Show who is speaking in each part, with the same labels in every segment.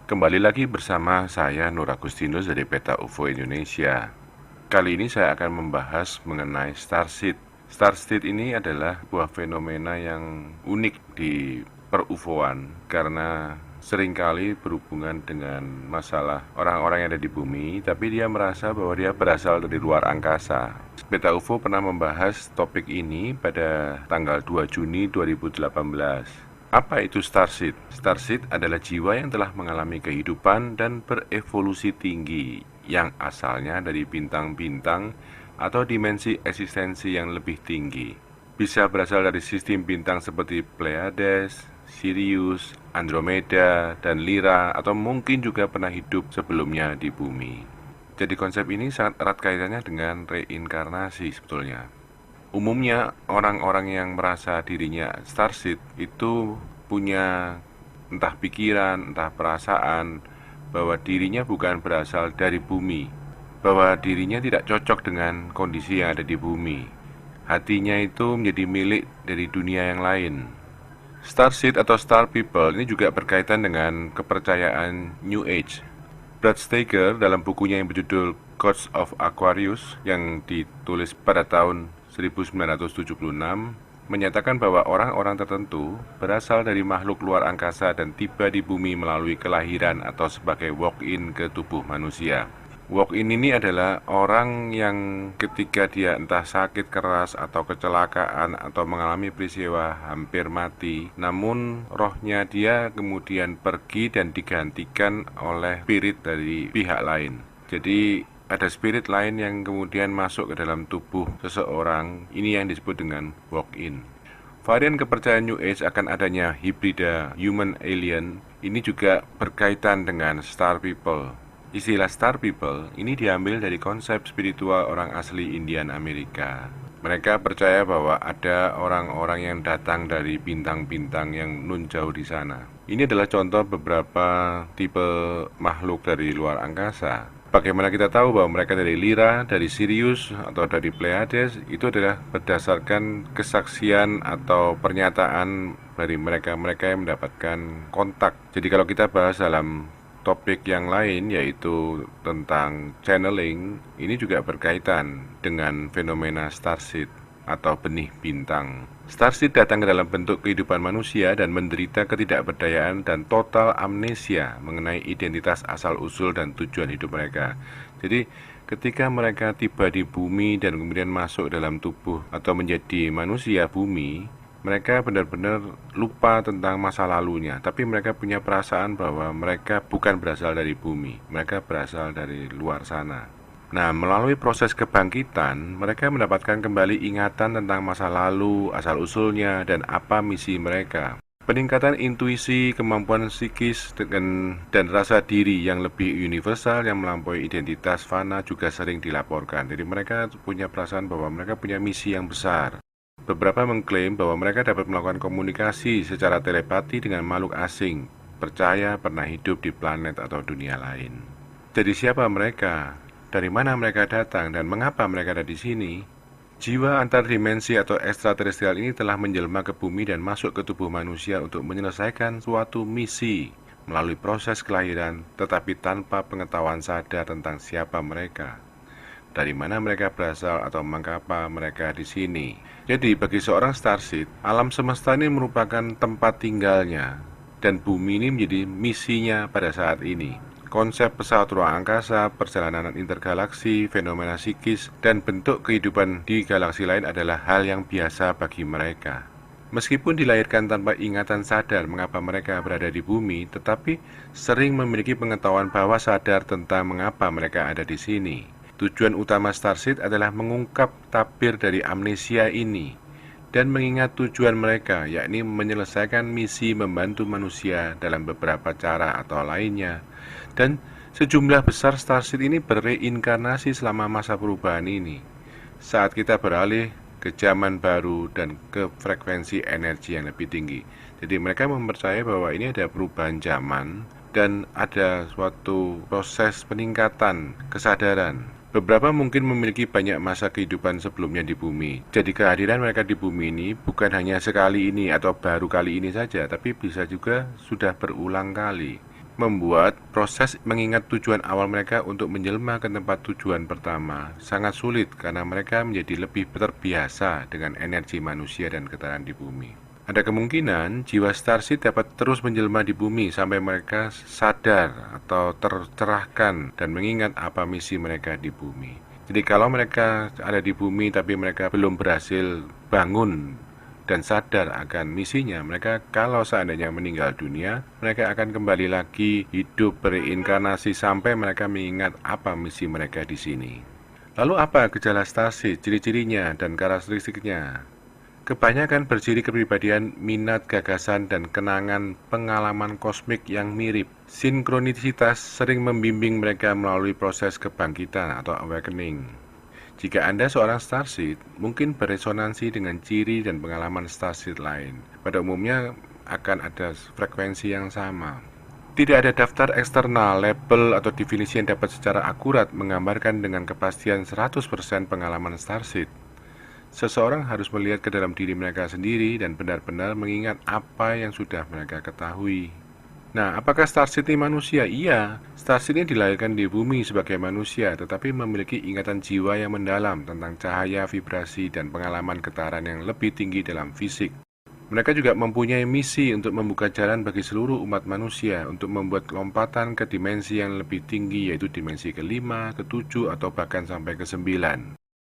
Speaker 1: Kembali lagi bersama saya Nur Agustinus dari Peta UFO Indonesia. Kali ini saya akan membahas mengenai starseed. Starseed ini adalah sebuah fenomena yang unik di per-UFOan karena seringkali berhubungan dengan masalah orang-orang yang ada di bumi, tapi dia merasa bahwa dia berasal dari luar angkasa. Peta UFO pernah membahas topik ini pada tanggal 2 Juni 2018. Apa itu starseed? Starseed adalah jiwa yang telah mengalami kehidupan dan berevolusi tinggi yang asalnya dari bintang-bintang atau dimensi eksistensi yang lebih tinggi. Bisa berasal dari sistem bintang seperti Pleiades, Sirius, Andromeda, dan Lyra, atau mungkin juga pernah hidup sebelumnya di bumi. Jadi konsep ini sangat erat kaitannya dengan reinkarnasi sebetulnya. Umumnya orang-orang yang merasa dirinya starseed itu punya entah pikiran, entah perasaan bahwa dirinya bukan berasal dari bumi, bahwa dirinya tidak cocok dengan kondisi yang ada di bumi. Hatinya itu menjadi milik dari dunia yang lain. Starseed atau Star People ini juga berkaitan dengan kepercayaan New Age. Brad Steiger dalam bukunya yang berjudul Gods of Aquarius yang ditulis pada tahun 1976 menyatakan bahwa orang-orang tertentu berasal dari makhluk luar angkasa dan tiba di bumi melalui kelahiran atau sebagai walk-in ke tubuh manusia. Walk-in ini adalah orang yang ketika dia entah sakit keras atau kecelakaan atau mengalami peristiwa hampir mati, namun rohnya dia kemudian pergi dan digantikan oleh spirit dari pihak lain. Jadi ada spirit lain yang kemudian masuk ke dalam tubuh seseorang. Ini yang disebut dengan walk-in. Varian kepercayaan New Age akan adanya hibrida human alien ini juga berkaitan dengan Star People. Istilah Star People ini diambil dari konsep spiritual orang asli Indian Amerika. Mereka percaya bahwa ada orang-orang yang datang dari bintang-bintang yang nun jauh di sana. Ini adalah contoh beberapa tipe makhluk dari luar angkasa. Bagaimana kita tahu bahwa mereka dari Lyra, dari Sirius, atau dari Pleiades? Itu adalah berdasarkan kesaksian atau pernyataan dari mereka-mereka yang mendapatkan kontak. Jadi kalau kita bahas dalam topik yang lain yaitu tentang channeling, ini juga berkaitan dengan fenomena starseed atau benih bintang. Starseed datang ke dalam bentuk kehidupan manusia dan menderita ketidakberdayaan dan total amnesia mengenai identitas asal-usul dan tujuan hidup mereka. Jadi ketika mereka tiba di bumi dan kemudian masuk dalam tubuh atau menjadi manusia bumi, mereka benar-benar lupa tentang masa lalunya, tapi mereka punya perasaan bahwa mereka bukan berasal dari bumi, mereka berasal dari luar sana. Nah, melalui proses kebangkitan, mereka mendapatkan kembali ingatan tentang masa lalu, asal-usulnya, dan apa misi mereka. Peningkatan intuisi, kemampuan psikis, dan rasa diri yang lebih universal yang melampaui identitas fana juga sering dilaporkan. Jadi mereka punya perasaan bahwa mereka punya misi yang besar. Beberapa mengklaim bahwa mereka dapat melakukan komunikasi secara telepati dengan makhluk asing, percaya pernah hidup di planet atau dunia lain. Jadi siapa mereka? Dari mana mereka datang dan mengapa mereka ada di sini? Jiwa antar dimensi atau ekstraterestrial ini telah menjelma ke bumi dan masuk ke tubuh manusia untuk menyelesaikan suatu misi melalui proses kelahiran, tetapi tanpa pengetahuan sadar tentang siapa mereka, dari mana mereka berasal atau mengapa mereka di sini. Jadi bagi seorang starseed, alam semesta ini merupakan tempat tinggalnya dan bumi ini menjadi misinya pada saat ini. Konsep pesawat ruang angkasa, perjalanan intergalaksi, fenomena psikis, dan bentuk kehidupan di galaksi lain adalah hal yang biasa bagi mereka. Meskipun dilahirkan tanpa ingatan sadar mengapa mereka berada di bumi, tetapi sering memiliki pengetahuan bawah sadar tentang mengapa mereka ada di sini. Tujuan utama starseed adalah mengungkap tabir dari amnesia ini dan mengingat tujuan mereka, yakni menyelesaikan misi membantu manusia dalam beberapa cara atau lainnya. Dan sejumlah besar starseed ini bereinkarnasi selama masa perubahan ini, saat kita beralih ke zaman baru dan ke frekuensi energi yang lebih tinggi. Jadi mereka mempercayai bahwa ini ada perubahan zaman dan ada suatu proses peningkatan kesadaran. Beberapa mungkin memiliki banyak masa kehidupan sebelumnya di bumi. Jadi kehadiran mereka di bumi ini bukan hanya sekali ini atau baru kali ini saja, tapi bisa juga sudah berulang kali. membuat proses mengingat tujuan awal mereka untuk menjelma ke tempat tujuan pertama sangat sulit karena mereka menjadi lebih terbiasa dengan energi manusia dan getaran di bumi. Ada kemungkinan jiwa Starseed dapat terus menjelma di bumi sampai mereka sadar atau tercerahkan dan mengingat apa misi mereka di bumi. Jadi kalau mereka ada di bumi tapi mereka belum berhasil bangun dan sadar akan misinya, mereka kalau seandainya meninggal dunia, mereka akan kembali lagi hidup bereinkarnasi sampai mereka mengingat apa misi mereka di sini. Lalu apa gejala Starseed, ciri-cirinya dan karakteristiknya? Kebanyakan berciri kepribadian, minat, gagasan, dan kenangan pengalaman kosmik yang mirip. Sinkronisitas sering membimbing mereka melalui proses kebangkitan atau awakening. Jika Anda seorang Starseed, mungkin beresonansi dengan ciri dan pengalaman Starseed lain. Pada umumnya akan ada frekuensi yang sama. Tidak ada daftar eksternal, label, atau definisi yang dapat secara akurat menggambarkan dengan kepastian 100% pengalaman Starseed. Seseorang harus melihat ke dalam diri mereka sendiri dan benar-benar mengingat apa yang sudah mereka ketahui. Nah, apakah Starseed ini manusia? Iya, Starseed ini dilahirkan di bumi sebagai manusia, tetapi memiliki ingatan jiwa yang mendalam tentang cahaya, vibrasi, dan pengalaman getaran yang lebih tinggi dalam fisik. Mereka juga mempunyai misi untuk membuka jalan bagi seluruh umat manusia untuk membuat lompatan ke dimensi yang lebih tinggi, yaitu dimensi ke-5, ke-7, atau bahkan sampai ke-9.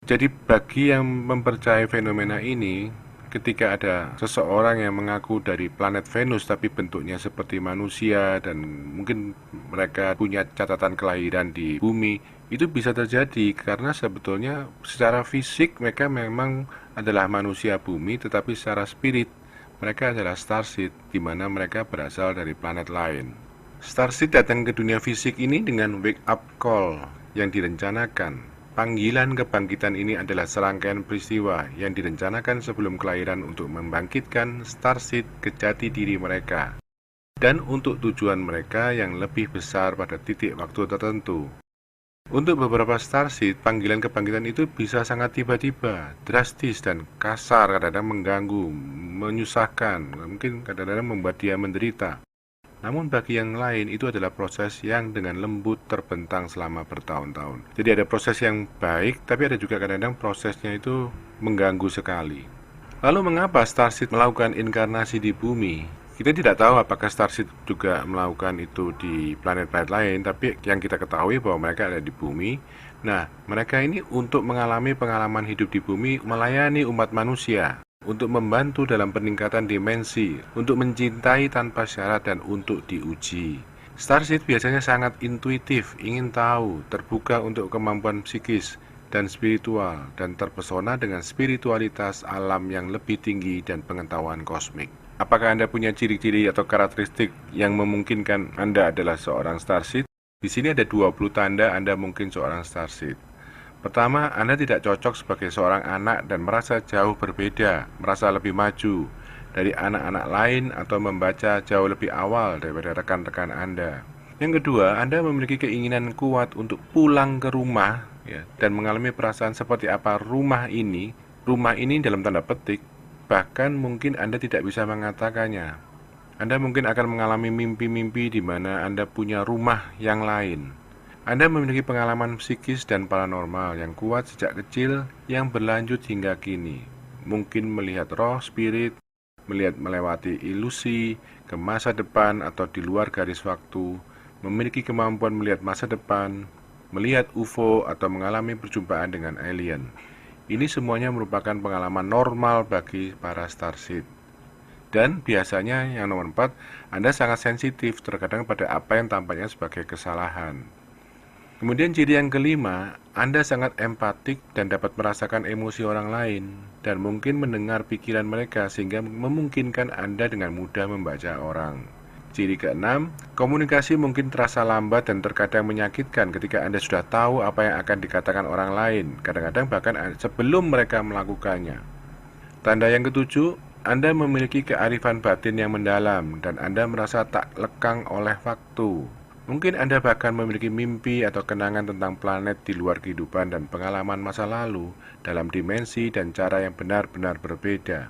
Speaker 1: Jadi bagi yang mempercayai fenomena ini, ketika ada seseorang yang mengaku dari planet Venus tapi bentuknya seperti manusia dan mungkin mereka punya catatan kelahiran di bumi, itu bisa terjadi karena sebetulnya secara fisik mereka memang adalah manusia bumi, tetapi secara spirit mereka adalah Starseed, di mana mereka berasal dari planet lain. Starseed datang ke dunia fisik ini dengan wake up call yang direncanakan. Panggilan kebangkitan ini adalah serangkaian peristiwa yang direncanakan sebelum kelahiran untuk membangkitkan Starseed ke jati diri mereka dan untuk tujuan mereka yang lebih besar pada titik waktu tertentu. Untuk beberapa Starseed, panggilan kebangkitan itu bisa sangat tiba-tiba, drastis dan kasar, kadang-kadang mengganggu, menyusahkan, mungkin kadang-kadang membuat dia menderita. Namun bagi yang lain itu adalah proses yang dengan lembut terbentang selama bertahun-tahun. Jadi ada proses yang baik, tapi ada juga kadang-kadang prosesnya itu mengganggu sekali. Lalu mengapa Starseed melakukan inkarnasi di bumi? Kita tidak tahu apakah Starseed juga melakukan itu di planet-planet lain, tapi yang kita ketahui bahwa mereka ada di bumi. Nah, mereka ini untuk mengalami pengalaman hidup di bumi, melayani umat manusia, untuk membantu dalam peningkatan dimensi, untuk mencintai tanpa syarat dan untuk diuji. Starseed biasanya sangat intuitif, ingin tahu, terbuka untuk kemampuan psikis dan spiritual, dan terpesona dengan spiritualitas alam yang lebih tinggi dan pengetahuan kosmik. Apakah Anda punya ciri-ciri atau karakteristik yang memungkinkan Anda adalah seorang Starseed? Di sini ada 20 tanda Anda mungkin seorang Starseed. Pertama, Anda tidak cocok sebagai seorang anak dan merasa jauh berbeda, merasa lebih maju dari anak-anak lain atau membaca jauh lebih awal daripada rekan-rekan Anda. Yang kedua, Anda memiliki keinginan kuat untuk pulang ke rumah ya, dan mengalami perasaan seperti apa rumah ini dalam tanda petik, bahkan mungkin Anda tidak bisa mengatakannya. Anda mungkin akan mengalami mimpi-mimpi di mana Anda punya rumah yang lain. Anda memiliki pengalaman psikis dan paranormal yang kuat sejak kecil yang berlanjut hingga kini. Mungkin melihat roh, spirit, melihat melewati ilusi ke masa depan atau di luar garis waktu, memiliki kemampuan melihat masa depan, melihat UFO atau mengalami perjumpaan dengan alien. Ini semuanya merupakan pengalaman normal bagi para Starseed. Dan biasanya yang nomor 4, Anda sangat sensitif terkadang pada apa yang tampaknya sebagai kesalahan. Kemudian ciri yang kelima, Anda sangat empatik dan dapat merasakan emosi orang lain dan mungkin mendengar pikiran mereka sehingga memungkinkan Anda dengan mudah membaca orang. Ciri keenam, komunikasi mungkin terasa lambat dan terkadang menyakitkan ketika Anda sudah tahu apa yang akan dikatakan orang lain, kadang-kadang bahkan sebelum mereka melakukannya. Tanda yang ketujuh, Anda memiliki kearifan batin yang mendalam dan Anda merasa tak lekang oleh waktu. Mungkin Anda bahkan memiliki mimpi atau kenangan tentang planet di luar kehidupan dan pengalaman masa lalu dalam dimensi dan cara yang benar-benar berbeda.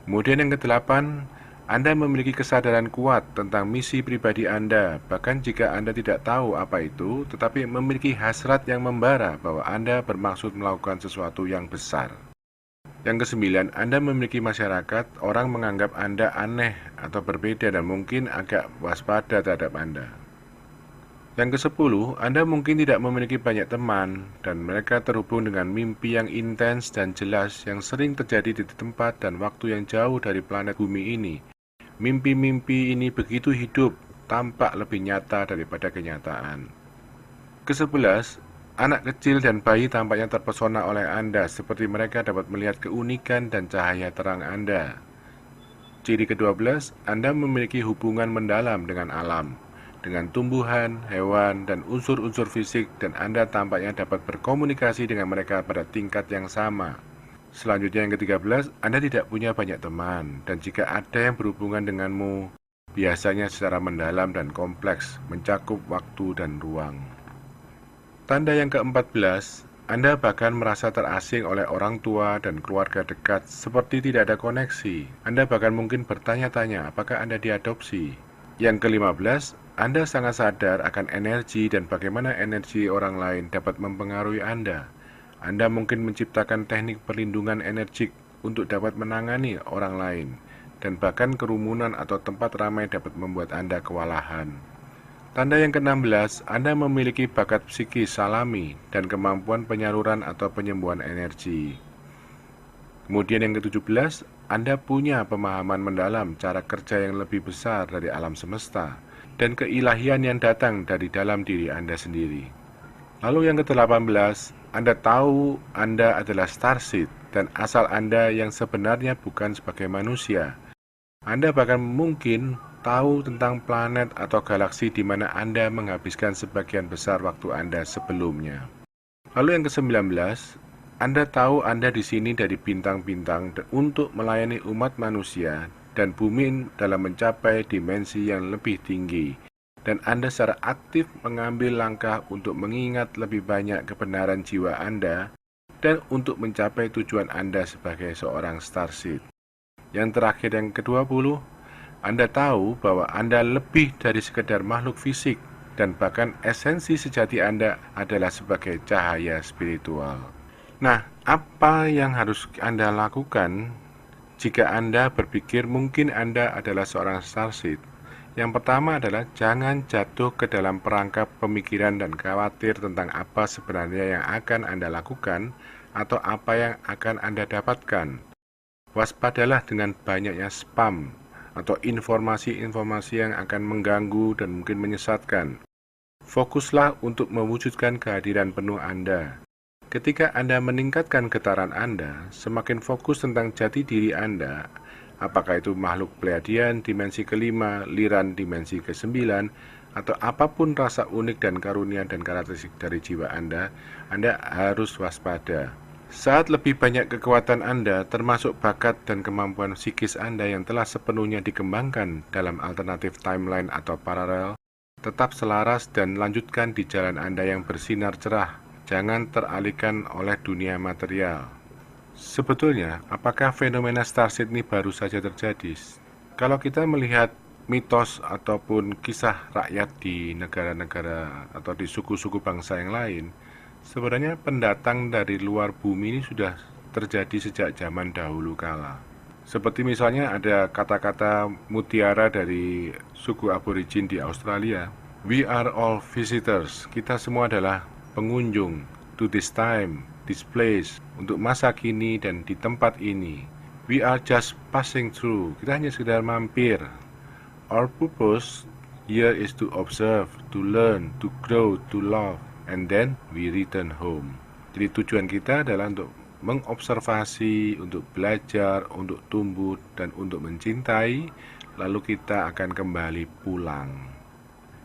Speaker 1: Kemudian yang kedelapan, Anda memiliki kesadaran kuat tentang misi pribadi Anda, bahkan jika Anda tidak tahu apa itu, tetapi memiliki hasrat yang membara bahwa Anda bermaksud melakukan sesuatu yang besar. Yang kesembilan, Anda memiliki masyarakat, orang menganggap Anda aneh atau berbeda dan mungkin agak waspada terhadap Anda. Yang kesepuluh, Anda mungkin tidak memiliki banyak teman dan mereka terhubung dengan mimpi yang intens dan jelas yang sering terjadi di tempat dan waktu yang jauh dari planet bumi ini. Mimpi-mimpi ini begitu hidup, tampak lebih nyata daripada kenyataan. Ke-11, anak kecil dan bayi tampaknya terpesona oleh Anda, seperti mereka dapat melihat keunikan dan cahaya terang Anda. Ciri ke-12, Anda memiliki hubungan mendalam dengan alam, dengan tumbuhan, hewan, dan unsur-unsur fisik, dan Anda tampaknya dapat berkomunikasi dengan mereka pada tingkat yang sama. Selanjutnya yang ke-13, Anda tidak punya banyak teman, dan jika ada yang berhubungan denganmu, biasanya secara mendalam dan kompleks, mencakup waktu dan ruang. Tanda yang ke-14, Anda bahkan merasa terasing oleh orang tua dan keluarga dekat, seperti tidak ada koneksi. Anda bahkan mungkin bertanya-tanya apakah Anda diadopsi. Yang ke-15, Anda sangat sadar akan energi dan bagaimana energi orang lain dapat mempengaruhi Anda. Anda mungkin menciptakan teknik perlindungan energik untuk dapat menangani orang lain, dan bahkan kerumunan atau tempat ramai dapat membuat Anda kewalahan. Tanda yang ke-16, Anda memiliki bakat psikis alami dan kemampuan penyaluran atau penyembuhan energi. Kemudian yang ke-17, Anda punya pemahaman mendalam cara kerja yang lebih besar dari alam semesta dan keilahian yang datang dari dalam diri Anda sendiri. Lalu yang ke-18, Anda tahu Anda adalah starseed dan asal Anda yang sebenarnya bukan sebagai manusia. Anda bahkan mungkin tahu tentang planet atau galaksi di mana Anda menghabiskan sebagian besar waktu Anda sebelumnya. Lalu yang ke-19, Anda tahu Anda di sini dari bintang-bintang untuk melayani umat manusia dan bumi dalam mencapai dimensi yang lebih tinggi. Dan Anda secara aktif mengambil langkah untuk mengingat lebih banyak kebenaran jiwa Anda dan untuk mencapai tujuan Anda sebagai seorang starseed. Yang terakhir yang ke-20, Anda tahu bahwa Anda lebih dari sekedar makhluk fisik dan bahkan esensi sejati Anda adalah sebagai cahaya spiritual. Nah, apa yang harus Anda lakukan jika Anda berpikir mungkin Anda adalah seorang starseed? Yang pertama adalah jangan jatuh ke dalam perangkap pemikiran dan khawatir tentang apa sebenarnya yang akan Anda lakukan atau apa yang akan Anda dapatkan. Waspadalah dengan banyaknya spam atau informasi-informasi yang akan mengganggu dan mungkin menyesatkan. Fokuslah untuk mewujudkan kehadiran penuh Anda. Ketika Anda meningkatkan getaran Anda, semakin fokus tentang jati diri Anda, apakah itu makhluk Pleiadian, dimensi kelima, Liran, dimensi ke-9, atau apapun rasa unik dan karunia dan karakteristik dari jiwa Anda harus waspada. Saat lebih banyak kekuatan Anda, termasuk bakat dan kemampuan psikis Anda yang telah sepenuhnya dikembangkan dalam alternatif timeline atau paralel, tetap selaras dan lanjutkan di jalan Anda yang bersinar cerah. Jangan teralihkan oleh dunia material. Sebetulnya, apakah fenomena starseed ini baru saja terjadi? Kalau kita melihat mitos ataupun kisah rakyat di negara-negara atau di suku-suku bangsa yang lain, sebenarnya pendatang dari luar bumi ini sudah terjadi sejak zaman dahulu kala. Seperti misalnya ada kata-kata mutiara dari suku aborigin di Australia. We are all visitors. Kita semua adalah pengunjung to this time, this place, untuk masa kini dan di tempat ini. We are just passing through. Kita hanya sekedar mampir. Our purpose here is to observe, to learn, to grow, to love, and then we return home. Jadi tujuan kita adalah untuk mengobservasi, untuk belajar, untuk tumbuh, dan untuk mencintai, lalu kita akan kembali pulang.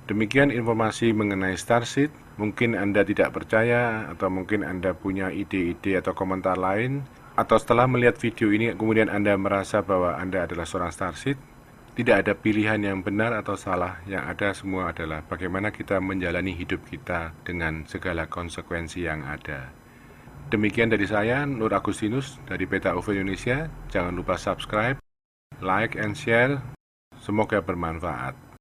Speaker 1: Demikian informasi mengenai starseed. Mungkin Anda tidak percaya, atau mungkin Anda punya ide-ide atau komentar lain, atau setelah melihat video ini kemudian Anda merasa bahwa Anda adalah seorang starseed. Tidak ada pilihan yang benar atau salah, yang ada semua adalah bagaimana kita menjalani hidup kita dengan segala konsekuensi yang ada. Demikian dari saya, Nur Agustinus dari Peta UFO Indonesia. Jangan lupa subscribe, like and share. Semoga bermanfaat.